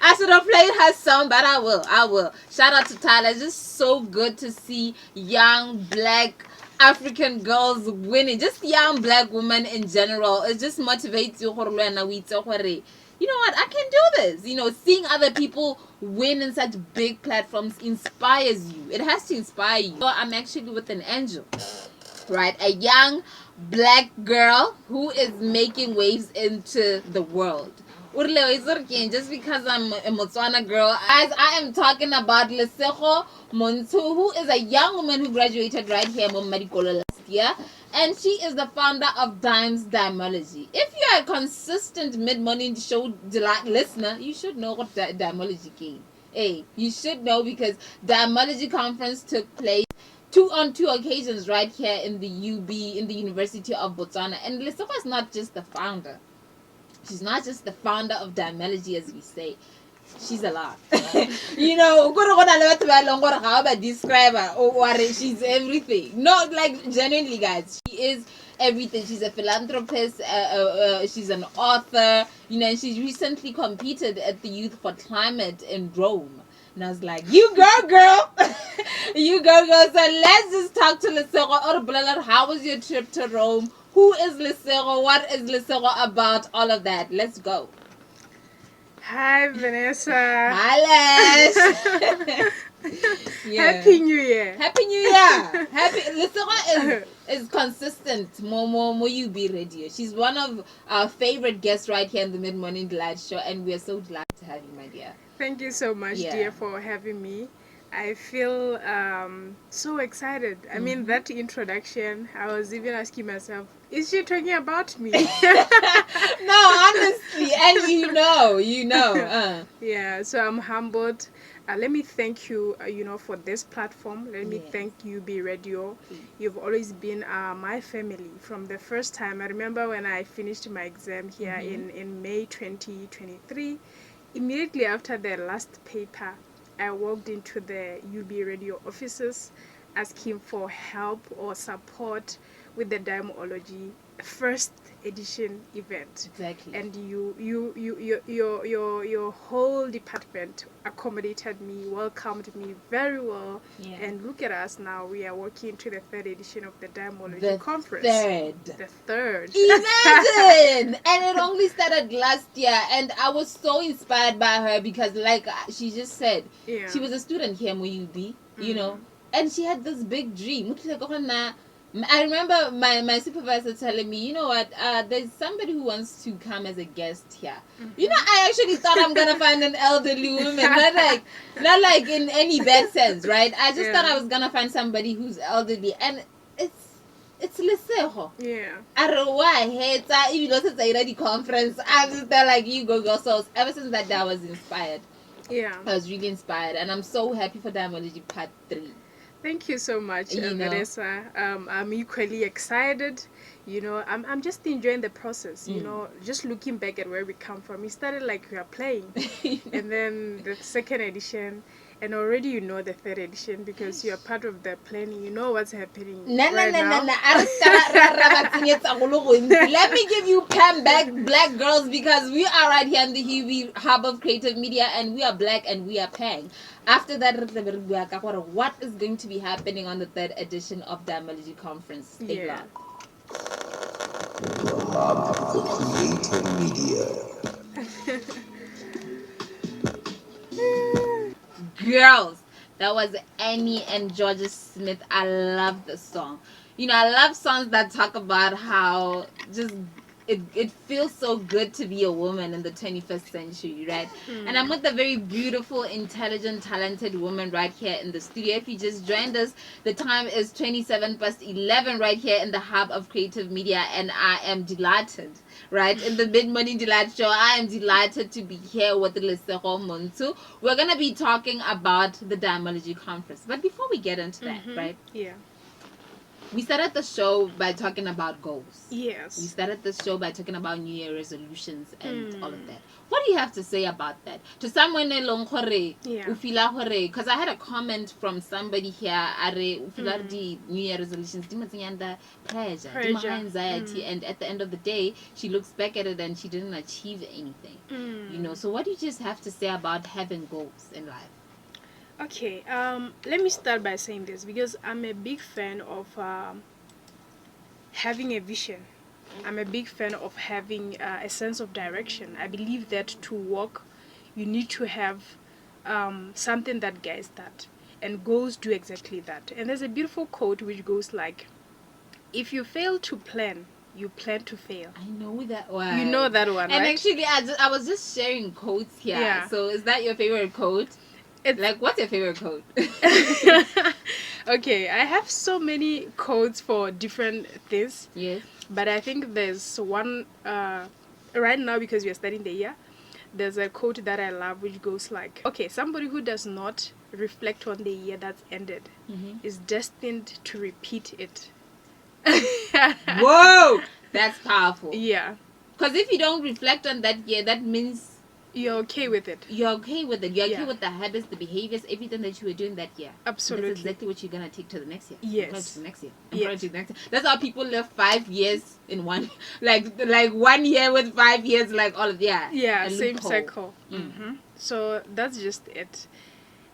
I should have played her song, but I will. I will. Shout out to Tyler. It's just so good to see young black African girls winning. Just young black women in general. It just motivates you. You know what? I can do this. Seeing other people win in such big platforms inspires you. It has to inspire you. So I'm actually with an angel, right? A young black girl who is making waves into the world. Just because I'm a Motswana girl, as I am talking about Lesego Montsho, who is a young woman who graduated right here in Marikolo last year, and she is the founder of Dimeology. If you are a consistent mid-morning show delight listener, you should know what Dimeology came. Hey, you should know because Dimeology Conference took place on two occasions right here in the UB, in the University of Botswana. And Lesego is not just the founder. She's not just the founder of Dimeology, as we say. She's a lot. Describe her or she's everything. No, like genuinely, guys, she is everything. She's a philanthropist. She's an author. And she's recently competed at the Youth for Climate in Rome. And I was like, you go, girl. You go, girl. So let's just talk to Lesego. How was your trip to Rome? Who is Lesego? What is Lesego about? All of that. Let's go. Hi, Vanessa. Hi, Lash. Yeah. Happy New Year. Happy New Year. Lesego is consistent. More UB radio. She's one of our favorite guests right here in the Mid Morning Delight Show, and we're so glad to have you, my dear. Thank you so much, dear, for having me. I feel so excited. I mean, that introduction, I was even asking myself, is she talking about me? No, honestly, and you know. Yeah, so I'm humbled. Let me thank you, for this platform. Let me thank UB Radio. You've always been my family from the first time. I remember when I finished my exam here in May 2023. Immediately after the last paper, I walked into the UB Radio offices asking for help or support with the Dimeology first edition event. Exactly. And your whole department accommodated me, welcomed me very well. Yeah. And look at us now. We are working to the third edition of the Dimeology Conference. The third. Imagine! And it only started last year, and I was so inspired by her because, like she just said, she was a student here at UB, and she had this big dream. I remember my supervisor telling me, you know what, there's somebody who wants to come as a guest here. I actually thought I'm gonna find an elderly woman, not like in any bad sense, right? I just thought I was gonna find somebody who's elderly, and it's Lesego. Yeah. The conference. I just felt like you go. So ever since that day, I was inspired. Yeah. I was really inspired, and I'm so happy for Dimeology Part 3. Thank you so much, Vanessa. I'm equally excited. I'm just enjoying the process. Just looking back at where we come from. It started like we are playing, and then the second edition, and already the third edition because you are part of the planning. You know what's happening now. Let me give you Pam back, black girls, because we are right here in the Huey Hub of Creative Media, and we are black and we are Pang. After that, what is going to be happening on the third edition of Dimeology Conference? Yeah. The Hub of Creative Media. Girls, that was Annie and Georgia Smith. I love the song. I love songs that talk about how just it feels so good to be a woman in the 21st century, right? And I'm with a very beautiful, intelligent, talented woman right here in the studio. If you just joined us, the time is 11 right here in the Hub of Creative Media, and I am delighted, right? In the Mid-Morning Delight Show, I am delighted to be here with Lesego Montsho. We're going to be talking about the Dimeology Conference. But before we get into that, right? Yeah. We started the show by talking about goals. We Yes. started the show by talking about New Year resolutions and all of that. What do you have to say about that? To someone along Yeah. because I had a comment from somebody here, are the New Year resolutions, di matsenya pressure, di Pressure. anxiety, and at the end of the day, she looks back at it and she didn't achieve anything. You know, so what do you just have to say about having goals in life? Okay, let me start by saying this because I'm a big fan of having a vision. I'm a big fan of having a sense of direction. I believe that to walk, you need to have something that guides that. And goals do exactly that. And there's a beautiful quote which goes like, if you fail to plan, you plan to fail. I know that one. You know that one, and right? actually, I was just sharing quotes here. Yeah. So is that your favorite quote? It's Like, what's your favorite quote? okay, I have so many codes for different things. Yes. But I think there's one right now because we are starting the year. There's a quote that I love which goes like, okay, somebody who does not reflect on the year that's ended is destined to repeat it. Whoa! That's powerful. Yeah. Because if you don't reflect on that year, that means you're okay with it. You're okay with it. You're okay Yeah. with the habits, the behaviors, everything that you were doing that year. Absolutely. That's exactly what you're gonna take to the next year. Yes. To the next year. Yes. To the next year. That's how people live 5 years in one, like 1 year with 5 years, like all of Yeah, same loophole. cycle. So that's just it.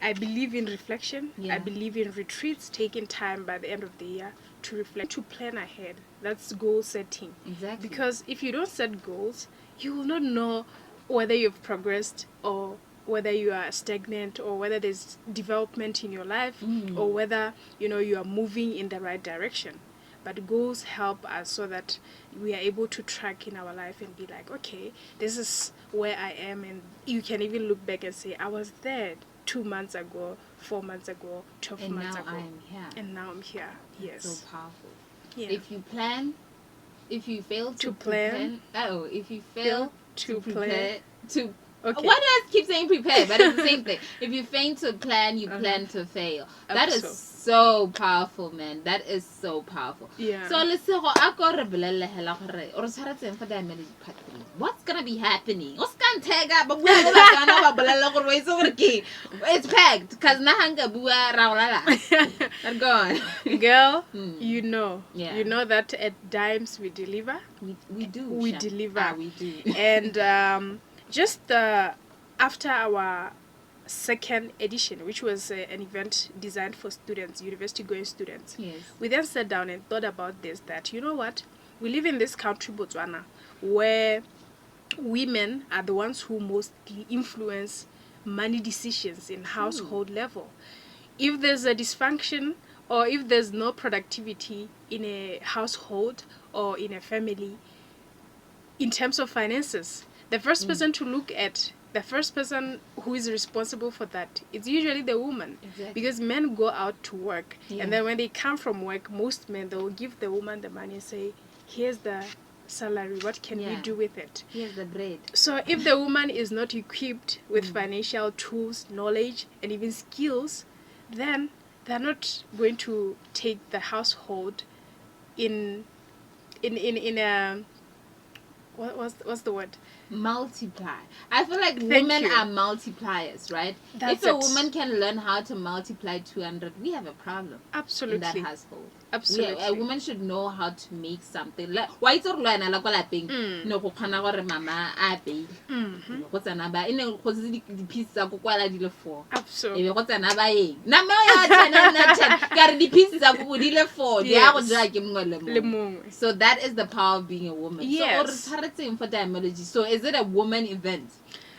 I believe in reflection. Yeah. I believe in retreats, taking time by the end of the year to reflect, to plan ahead. That's goal setting. Exactly. Because if you don't set goals, you will not know whether you've progressed or whether you are stagnant or whether there's development in your life or whether you are moving in the right direction. But goals help us so that we are able to track in our life and be like, okay, this is where I am, and you can even look back and say, I was there 2 months ago, 4 months ago, 12 and months now ago, I'm here. and now I'm here. Yes. So powerful. Yeah. If you plan, if you fail To plan, if you fail to prepare, to Okay. Why do I keep saying prepare? But it's the same thing. If you fail to plan, you plan to fail. That is so powerful, man. That is so powerful. Yeah. So Lesego, a ko re bolelle hela gore o re tshwaretseng for Dimeology part 3. What's gonna be happening? O ska ntega ba bua le batana ba bolelle gore wa itse gore ke it's packed cuz na hanga bua ra olala. But go on. Girl, Yeah. you know that at times we deliver. We do. We Sha. deliver. We do. And just after our second edition, which was an event designed for students, university going students, Yes. we then sat down and thought about this, that you know what, we live in this country, Botswana, where women are the ones who mostly influence money decisions in household level. If there's a dysfunction or if there's no productivity in a household or in a family in terms of finances, the first person to look at, the first person who is responsible for that, it's usually the woman. Exactly. Because men go out to work, Yeah. and then when they come from work, most men, they will give the woman the money and say, here's the salary, what can we do with it? Here's the bread. So if the woman is not equipped with financial tools, knowledge, and even skills, then they're not going to take the household in a what's the word? Multiply. I feel like Thank women you. are multipliers, right? That's if a it. woman can learn how to multiply 200, we have a problem Absolutely. in that household. Absolutely. A woman should know how to make something. Why it's all like la kwa lapeng. No go khona gore mama a pay. Go tsana ba ene go se di pieces tsa go kwala di le 4. Absolutely. Go tsana ba eng. Na me ya tsana na tsana ka re di pieces tsa go di le 4. Di a go dira ke mongwe le mongwe. So that is the power of being a woman. Yes. So or tshwaretseng for Dimeology. So is it a woman event?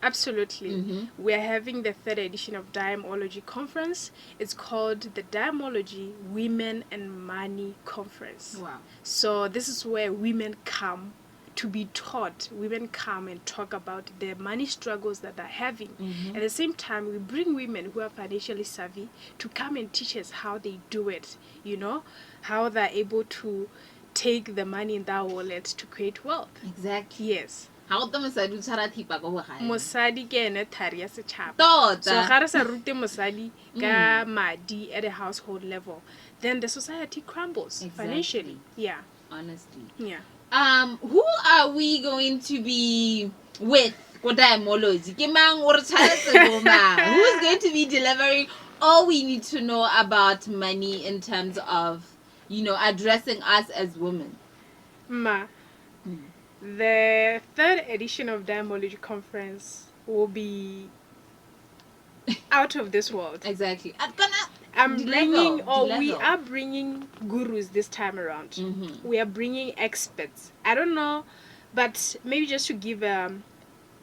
Absolutely. We are having the 3rd edition of Dimeology Conference. It's called the Dimeology Women and Money Conference. Wow. So this is where women come to be taught. Women come and talk about their money struggles that they're having. At the same time, we bring women who are financially savvy to come and teach us how they do it, how they're able to take the money in their wallet to create wealth. Exactly. Yes. ha go mosadi o tshwara thipa go bogae mosadi ke ene thari ya setšhaba. Tota. So ga re sa rute mosadi ka madi at a household level, then the society crumbles financially. Yeah. Honestly. Yeah. Who are we going to be with for Dimeology? Ke mang o re tshwanetse go mang? Who's going to be delivering all we need to know about money in terms of, addressing us as women? The third edition of Dimeology Conference will be out of this world. Exactly. We are bringing gurus this time around. We are bringing experts. I don't know, but maybe just to give a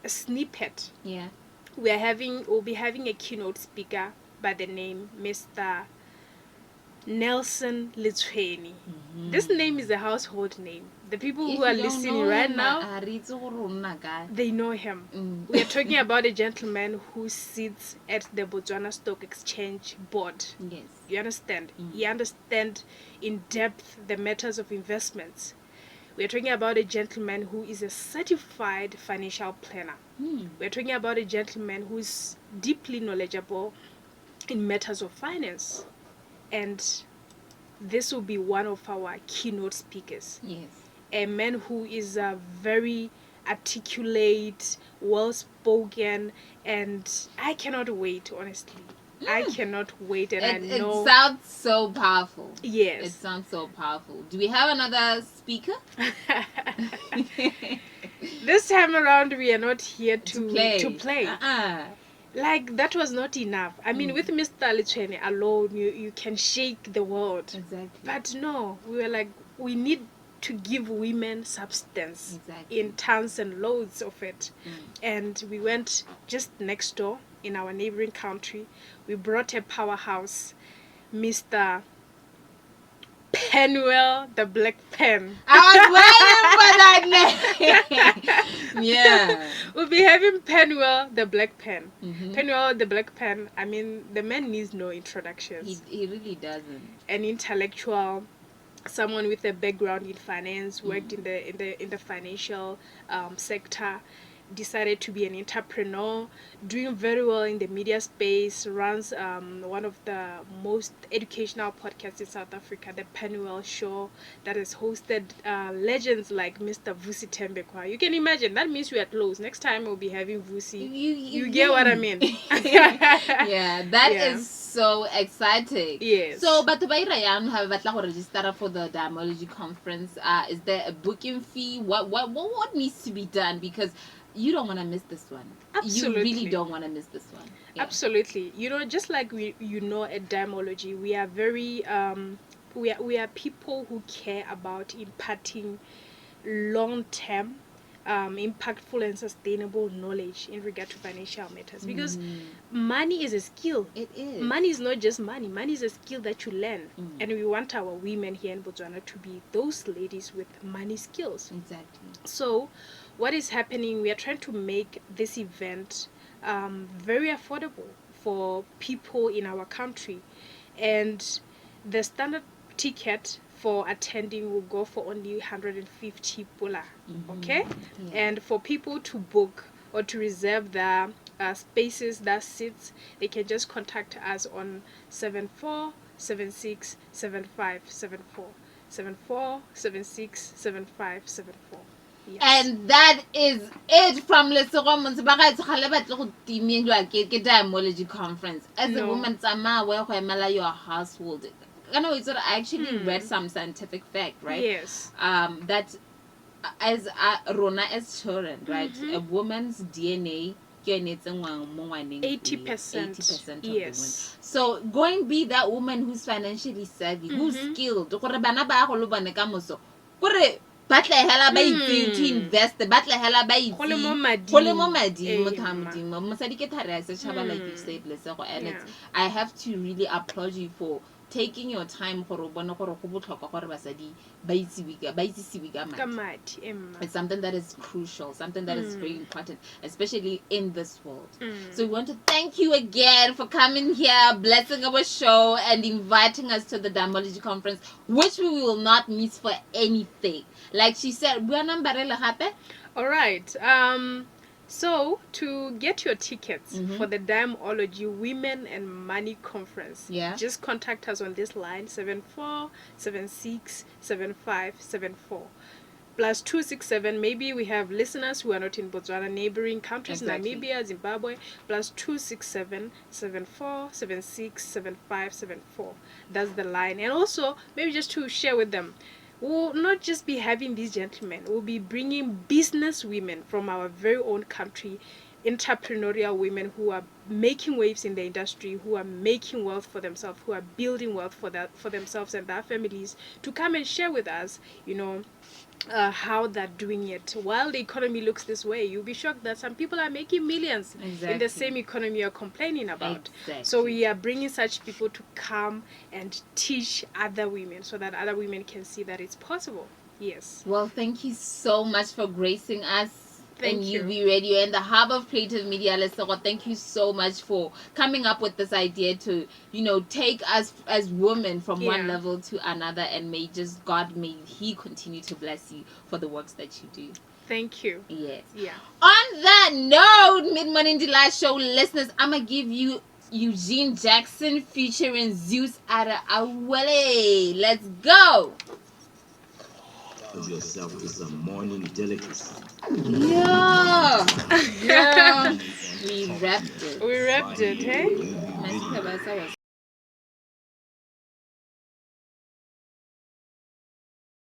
snippet. Yeah. We'll be having a keynote speaker by the name Mr. Nelson Lithuani. This name is a household name. The people who are listening right now, they know him. We are talking about a gentleman who sits at the Botswana Stock Exchange board. Yes. You understand? He understands in depth the matters of investments. We are talking about a gentleman who is a certified financial planner. We are talking about a gentleman who is deeply knowledgeable in matters of finance. And this will be one of our keynote speakers. Yes. A man who is very articulate, well-spoken, and I cannot wait, honestly. I cannot wait, and I know... It sounds so powerful. Yes. It sounds so powerful. Do we have another speaker? This time around, we are not here to play. Like, that was not enough. I mean, with Mr. Lithuani alone, you can shake the world. Exactly. But no, we were like, we need to give women substance in tons and loads of it. And we went just next door in our neighboring country. We brought a powerhouse, Mr. Penuel the Black Pen. I was waiting for that name. Yeah. We'll be having Penuel the Black Pen. Penuel the Black Pen, I mean, the man needs no introductions. He really doesn't. An intellectual, someone with a background in finance, worked in the financial sector, decided to be an entrepreneur, doing very well in the media space, runs one of the most educational podcasts in South Africa, the Penuel Show, that has hosted legends like Mr. Vusi Tembekwa. You can imagine, that means we are close. Next time we'll be having Vusi. You get what I mean? Yeah, that is so exciting. Yes. So, but the Bayrayan have batla register for the Dimeology Conference. Is there a booking fee? What needs to be done? Because you don't want to miss this one. Absolutely. You really don't want to miss this one. Yeah. Absolutely. Just like at Dimeology, we are very we are people who care about imparting long-term impactful and sustainable knowledge in regard to financial matters, because money is a skill. It is. Money is not just money. Money is a skill that you learn, and we want our women here in Botswana to be those ladies with money skills. Exactly. So what is happening, we are trying to make this event very affordable for people in our country, and the standard ticket for attending will go for only 150 pula. Okay. And for people to book or to reserve their spaces, their seats, they can just contact us on 7476 7574 7476 7574. Yes. And that is it from Lesego. Dimeology Conference. As a woman, where your household. I know it's I actually read some scientific fact, right? Yes. That as Rona as children, right? A woman's DNA 80% of the women. So going be that woman who's financially savvy, who's skilled, batla hela ba itseng to invest, batla hela ba itseng go le mo mading mo thamodimo mosadi ke thare se chaba, like you said, Lesego. And I have to really applaud you for taking your time gore o bone gore go botlhokwa gore basadi ba itsisiwe ka Ka madi. madi, Emma. It's something that is crucial, something that is very important, especially in this world. So we want to thank you again for coming here, blessing our show, and inviting us to the Dimeology Conference, which we will not miss for anything. Like she said, we are number happy. All right. So to get your tickets for the Dimeology Women and Money Conference, just contact us on this line 74767574. Plus 267. Maybe we have listeners who are not in Botswana, neighboring countries, Namibia, Zimbabwe. Plus 26774767574. That's the line. And also, maybe just to share with them, we'll not just be having these gentlemen, we'll be bringing business women from our very own country, entrepreneurial women who are making waves in the industry, who are making wealth for themselves, who are building wealth for themselves and their families, to come and share with us, how they're doing it. While the economy looks this way, you'll be shocked that some people are making millions in the same economy you're complaining about. So we are bringing such people to come and teach other women so that other women can see that it's possible. Yes. Well, thank you so much for gracing us. Thank you. UB Radio and the Hub of Creative Media, Lesego. Thank you so much for coming up with this idea to, take us as women from one level to another, and may He continue to bless you for the works that you do. Thank you. Yes. Yeah. On that note, Mid Morning Delight Show listeners, I'm gonna give you Eugene Jackson featuring Zeus Ada Awele. Let's go. Put yourself to some morning delicacy. Yeah. We wrapped it. We wrapped it, hey? Mas